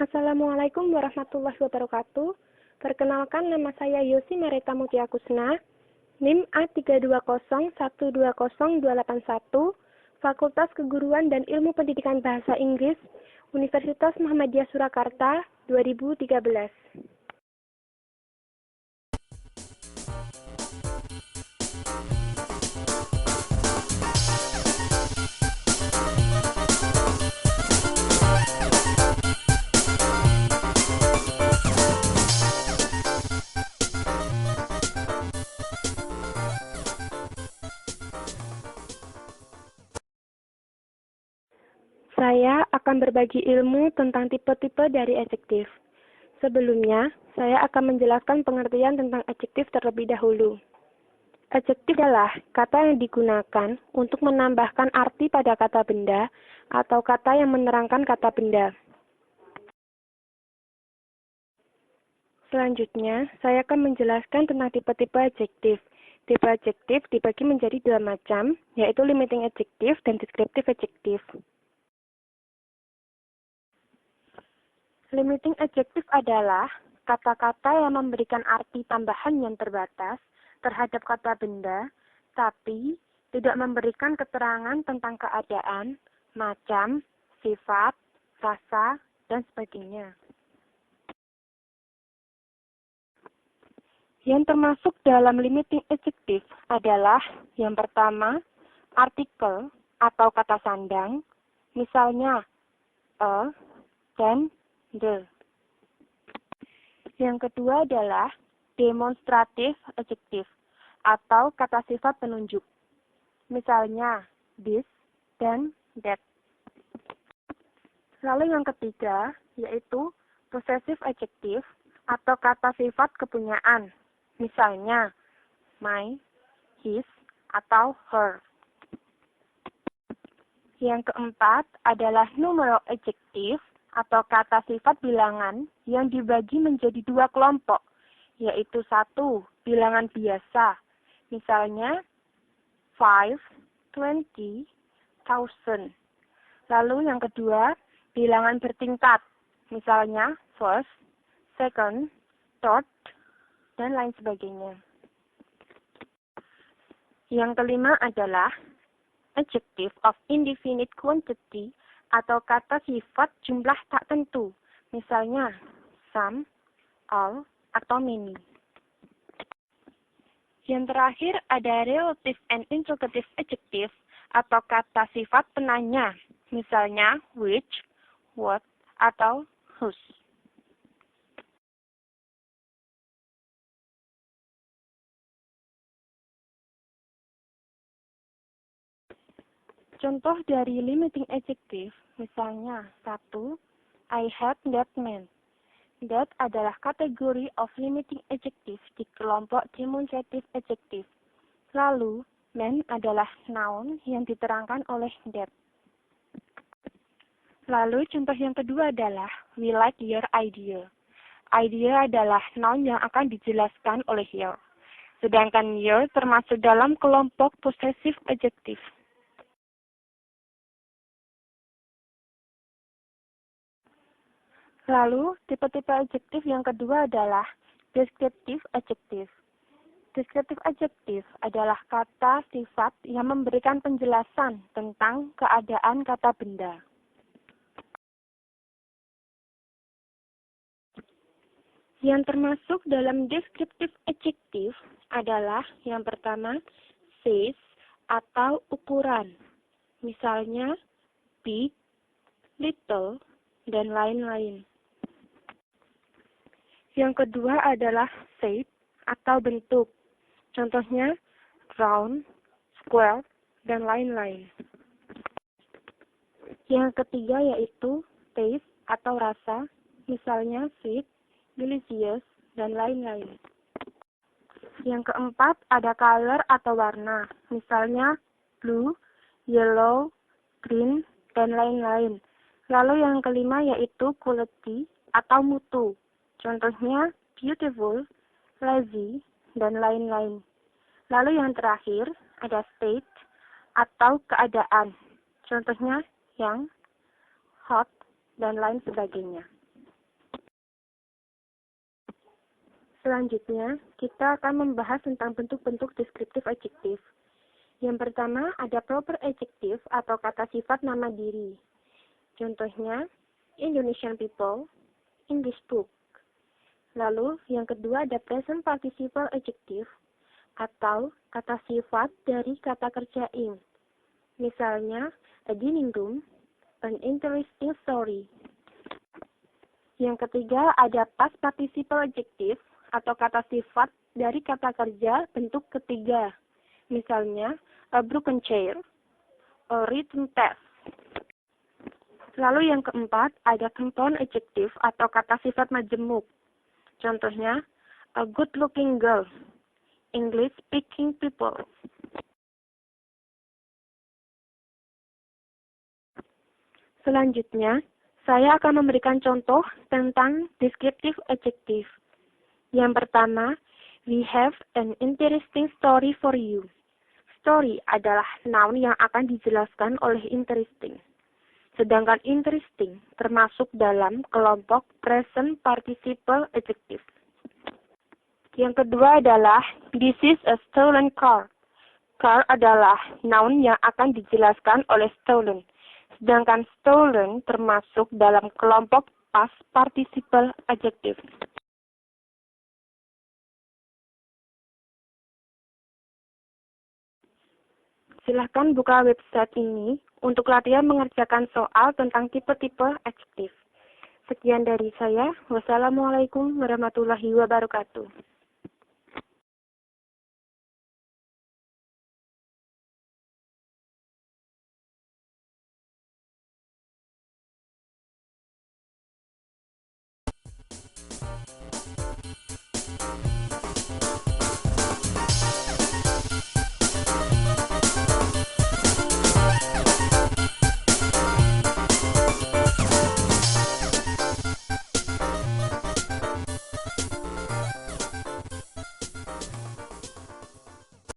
Assalamualaikum warahmatullahi wabarakatuh. Perkenalkan, nama saya Yosi Marita Mutia Kusna, NIM A320120281, Fakultas Keguruan dan Ilmu Pendidikan Bahasa Inggris, Universitas Muhammadiyah Surakarta, 2013. Saya akan berbagi ilmu tentang tipe-tipe dari adjektif. Sebelumnya, saya akan menjelaskan pengertian tentang adjektif terlebih dahulu. Adjektif adalah kata yang digunakan untuk menambahkan arti pada kata benda atau kata yang menerangkan kata benda. Selanjutnya, saya akan menjelaskan tentang tipe-tipe adjektif. Tipe adjektif dibagi menjadi dua macam, yaitu limiting adjective dan descriptive adjective. Limiting adjective adalah kata-kata yang memberikan arti tambahan yang terbatas terhadap kata benda, tapi tidak memberikan keterangan tentang keadaan, macam, sifat, rasa, dan sebagainya. Yang termasuk dalam limiting adjective adalah yang pertama, artikel atau kata sandang, misalnya a dan the. Yang kedua adalah demonstrative adjective atau kata sifat penunjuk. Misalnya this dan that. Lalu yang ketiga yaitu possessive adjective atau kata sifat kepunyaan. Misalnya my, his, atau her. Yang keempat adalah numeral adjective atau kata sifat bilangan yang dibagi menjadi dua kelompok, yaitu satu, bilangan biasa, misalnya 5, 20, 1000. Lalu yang kedua, bilangan bertingkat, misalnya first, second, third, dan lain sebagainya. Yang kelima adalah adjective of indefinite quantity atau kata sifat jumlah tak tentu, misalnya some, all, atau many. Yang terakhir ada relative and interrogative adjective atau kata sifat penanya, misalnya which, what, atau whose. Contoh dari limiting adjective, misalnya 1. I had that man. That adalah kategori of limiting adjective di kelompok demonstrative adjective. Lalu, man adalah noun yang diterangkan oleh that. Lalu, contoh yang kedua adalah we like your idea. Idea adalah noun yang akan dijelaskan oleh your. Sedangkan your termasuk dalam kelompok possessive adjective. Lalu, tipe-tipe adjektif yang kedua adalah descriptive adjective. Descriptive adjective adalah kata sifat yang memberikan penjelasan tentang keadaan kata benda. Yang termasuk dalam descriptive adjective adalah yang pertama, size atau ukuran. Misalnya, big, little, dan lain-lain. Yang kedua adalah shape atau bentuk. Contohnya round, square, dan lain-lain. Yang ketiga yaitu taste atau rasa. Misalnya sweet, delicious, dan lain-lain. Yang keempat ada color atau warna. Misalnya blue, yellow, green, dan lain-lain. Lalu yang kelima yaitu quality atau mutu. Contohnya beautiful, lazy, dan lain-lain. Lalu yang terakhir ada state atau keadaan. Contohnya young, hot, dan lain sebagainya. Selanjutnya, kita akan membahas tentang bentuk-bentuk deskriptif adjektif. Yang pertama, ada proper adjective atau kata sifat nama diri. Contohnya, Indonesian people, in this book. Lalu, yang kedua ada present participle adjective atau kata sifat dari kata kerja in. Misalnya, a dining room, an interesting story. Yang ketiga ada past participle adjective atau kata sifat dari kata kerja bentuk ketiga. Misalnya, a broken chair, a written test. Lalu yang keempat, ada compound adjective atau kata sifat majemuk. Contohnya, a good-looking girl, English-speaking people. Selanjutnya, saya akan memberikan contoh tentang descriptive adjective. Yang pertama, we have an interesting story for you. Story adalah noun yang akan dijelaskan oleh interesting. Sedangkan interesting termasuk dalam kelompok present participle adjective. Yang kedua adalah this is a stolen car. Car adalah noun yang akan dijelaskan oleh stolen. Sedangkan stolen termasuk dalam kelompok past participle adjective. Silahkan buka website ini untuk latihan mengerjakan soal tentang tipe-tipe adjektif. Sekian dari saya. Wassalamualaikum warahmatullahi wabarakatuh.